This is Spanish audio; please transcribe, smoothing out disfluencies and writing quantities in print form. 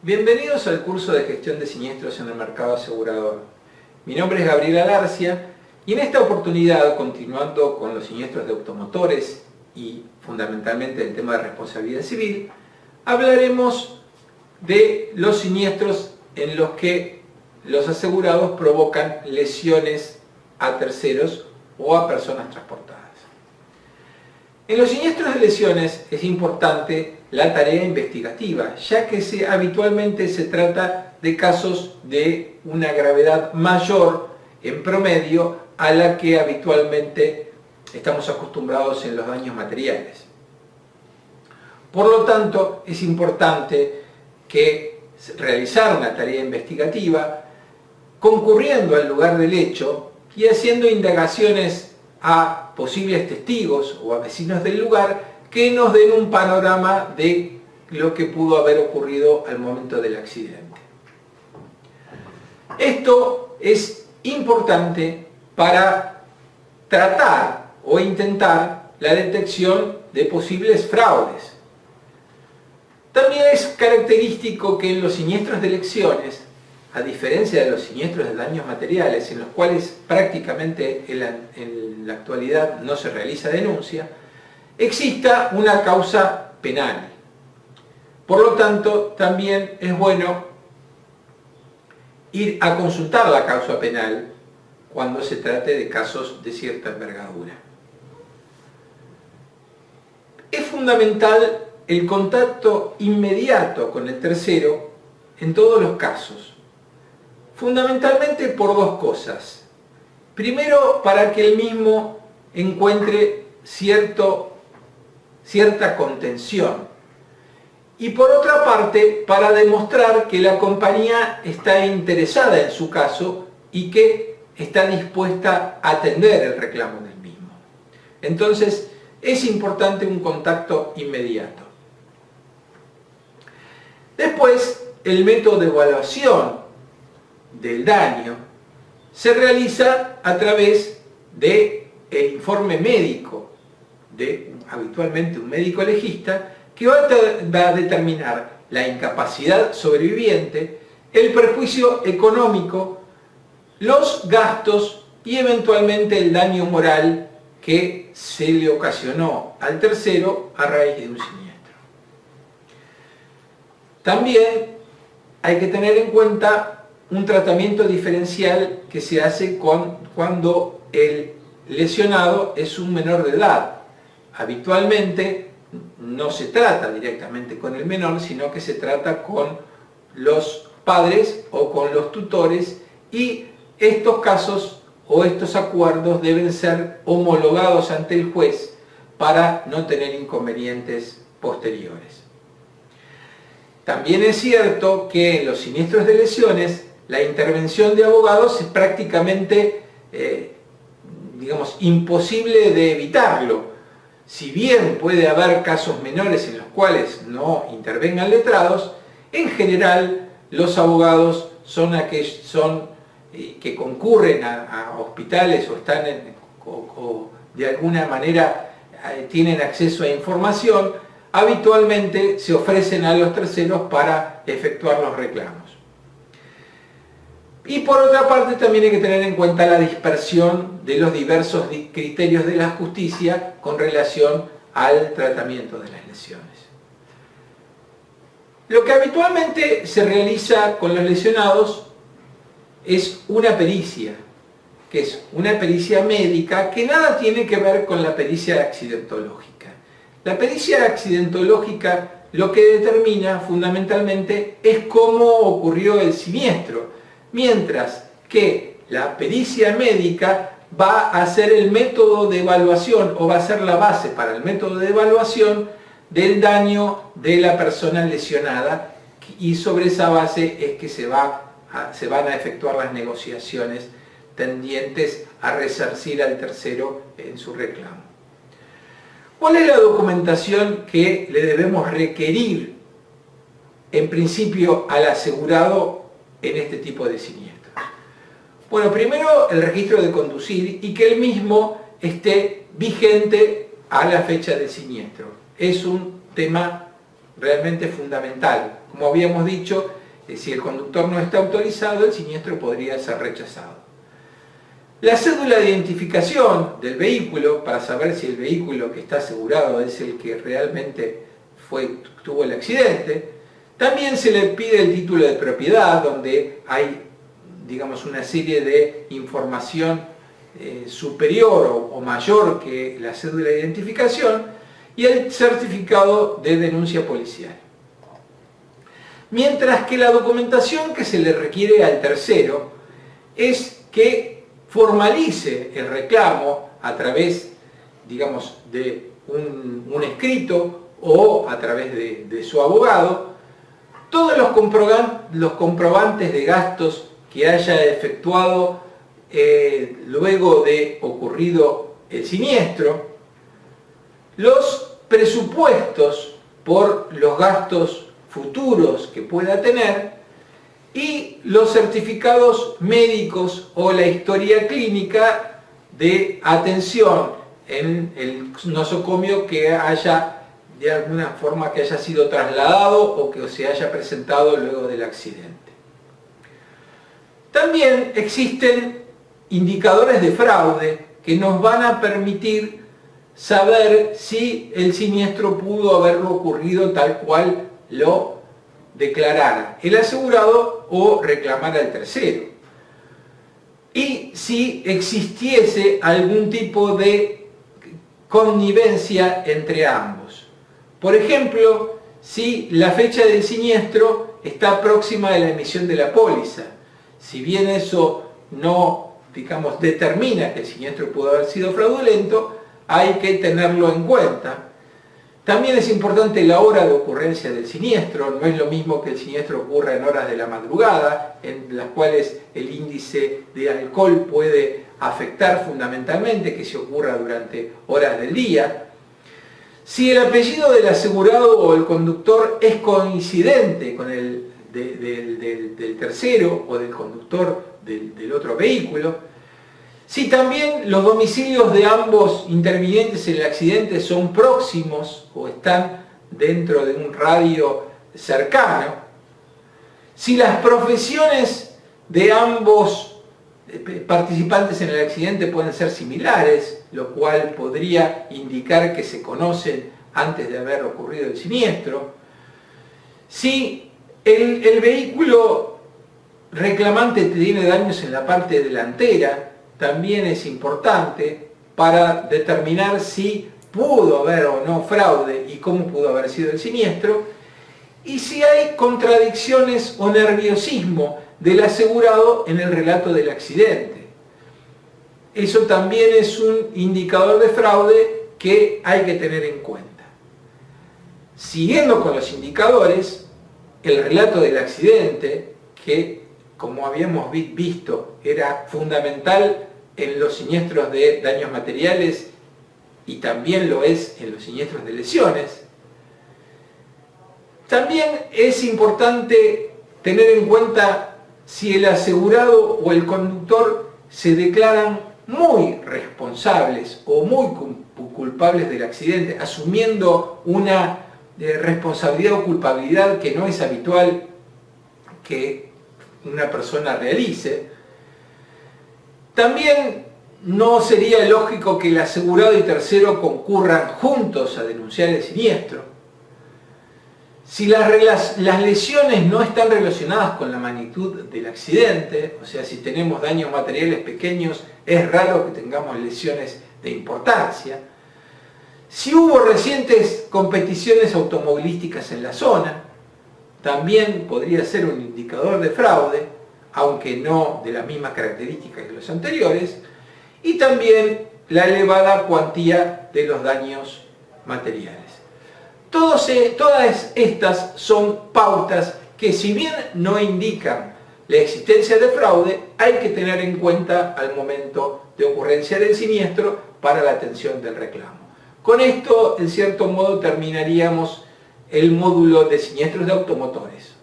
Bienvenidos al curso de gestión de siniestros en el mercado asegurador. Mi nombre es Gabriel Alarcia y en esta oportunidad, continuando con los siniestros de automotores y fundamentalmente el tema de responsabilidad civil, hablaremos de los siniestros en los que los asegurados provocan lesiones a terceros o a personas transportadas. En los siniestros de lesiones es importante la tarea investigativa, ya que habitualmente se trata de casos de una gravedad mayor en promedio a la que habitualmente estamos acostumbrados en los daños materiales. Por lo tanto, es importante que realizar una tarea investigativa concurriendo al lugar del hecho y haciendo indagaciones a posibles testigos o a vecinos del lugar que nos den un panorama de lo que pudo haber ocurrido al momento del accidente. Esto es importante para tratar o intentar la detección de posibles fraudes. También es característico que en los siniestros de lesiones, a diferencia de los siniestros de daños materiales, en los cuales prácticamente en la actualidad no se realiza denuncia, exista una causa penal. Por lo tanto, también es bueno ir a consultar la causa penal cuando se trate de casos de cierta envergadura. Es fundamental el contacto inmediato con el tercero en todos los casos, fundamentalmente por dos cosas. Primero, para que el mismo encuentre cierta contención, y por otra parte para demostrar que la compañía está interesada en su caso y que está dispuesta a atender el reclamo del mismo. Entonces es importante un contacto inmediato. Después, el método de evaluación del daño se realiza a través del informe médico de habitualmente un médico legista, que va a determinar la incapacidad sobreviviente, el perjuicio económico, los gastos y eventualmente el daño moral que se le ocasionó al tercero a raíz de un siniestro. También hay que tener en cuenta un tratamiento diferencial que se hace cuando el lesionado es un menor de edad. Habitualmente no se trata directamente con el menor, sino que se trata con los padres o con los tutores, y estos casos o estos acuerdos deben ser homologados ante el juez para no tener inconvenientes posteriores. También es cierto que en los siniestros de lesiones la intervención de abogados es prácticamente imposible de evitarlo. Si bien puede haber casos menores en los cuales no intervengan letrados, en general los abogados son aquellos que concurren a hospitales o están o de alguna manera tienen acceso a información, habitualmente se ofrecen a los terceros para efectuar los reclamos. Y por otra parte también hay que tener en cuenta la dispersión de los diversos criterios de la justicia con relación al tratamiento de las lesiones. Lo que habitualmente se realiza con los lesionados es una pericia, que es una pericia médica que nada tiene que ver con la pericia accidentológica. La pericia accidentológica lo que determina fundamentalmente es cómo ocurrió el siniestro, mientras que la pericia médica va a ser el método de evaluación o va a ser la base para el método de evaluación del daño de la persona lesionada, y sobre esa base es que se van a efectuar las negociaciones tendientes a resarcir al tercero en su reclamo. ¿Cuál es la documentación que le debemos requerir en principio al asegurado en este tipo de siniestros? Bueno, primero el registro de conducir y que el mismo esté vigente a la fecha del siniestro. Es un tema realmente fundamental. Como habíamos dicho, si el conductor no está autorizado, el siniestro podría ser rechazado. La cédula de identificación del vehículo, para saber si el vehículo que está asegurado es el que realmente tuvo el accidente. También se le pide el título de propiedad, donde hay, digamos, una serie de información superior o mayor que la cédula de identificación, y el certificado de denuncia policial. Mientras que la documentación que se le requiere al tercero es que formalice el reclamo a través, digamos, de un escrito o a través de su abogado, todos los comprobantes de gastos que haya efectuado luego de ocurrido el siniestro, los presupuestos por los gastos futuros que pueda tener y los certificados médicos o la historia clínica de atención en el nosocomio que haya, de alguna forma, que haya sido trasladado o que se haya presentado luego del accidente. También existen indicadores de fraude que nos van a permitir saber si el siniestro pudo haberlo ocurrido tal cual lo declarara el asegurado o reclamara el tercero. Y si existiese algún tipo de connivencia entre ambos. Por ejemplo, si la fecha del siniestro está próxima de la emisión de la póliza. Si bien eso no, digamos, determina que el siniestro pudo haber sido fraudulento, hay que tenerlo en cuenta. También es importante la hora de ocurrencia del siniestro. No es lo mismo que el siniestro ocurra en horas de la madrugada, en las cuales el índice de alcohol puede afectar fundamentalmente, que se ocurra durante horas del día. Si el apellido del asegurado o el conductor es coincidente con el del tercero o del conductor del otro vehículo. Si también los domicilios de ambos intervinientes en el accidente son próximos o están dentro de un radio cercano. Si las profesiones de ambos participantes en el accidente pueden ser similares, lo cual podría indicar que se conocen antes de haber ocurrido el siniestro. Si el vehículo reclamante tiene daños en la parte delantera, también es importante para determinar si pudo haber o no fraude y cómo pudo haber sido el siniestro, y si hay contradicciones o nerviosismo del asegurado en el relato del accidente. Eso también es un indicador de fraude que hay que tener en cuenta. Siguiendo con los indicadores, el relato del accidente, que como habíamos visto era fundamental en los siniestros de daños materiales y también lo es en los siniestros de lesiones. También es importante tener en cuenta si el asegurado o el conductor se declaran muy responsables o muy culpables del accidente, asumiendo una responsabilidad o culpabilidad que no es habitual que una persona realice. También no sería lógico que el asegurado y tercero concurran juntos a denunciar el siniestro. Si las lesiones no están relacionadas con la magnitud del accidente, o sea, si tenemos daños materiales pequeños, es raro que tengamos lesiones de importancia. Si hubo recientes competiciones automovilísticas en la zona, también podría ser un indicador de fraude, aunque no de las mismas características que los anteriores, y también la elevada cuantía de los daños materiales. Todas estas son pautas que, si bien no indican la existencia de fraude, hay que tener en cuenta al momento de ocurrencia del siniestro para la atención del reclamo. Con esto, en cierto modo, terminaríamos el módulo de siniestros de automotores.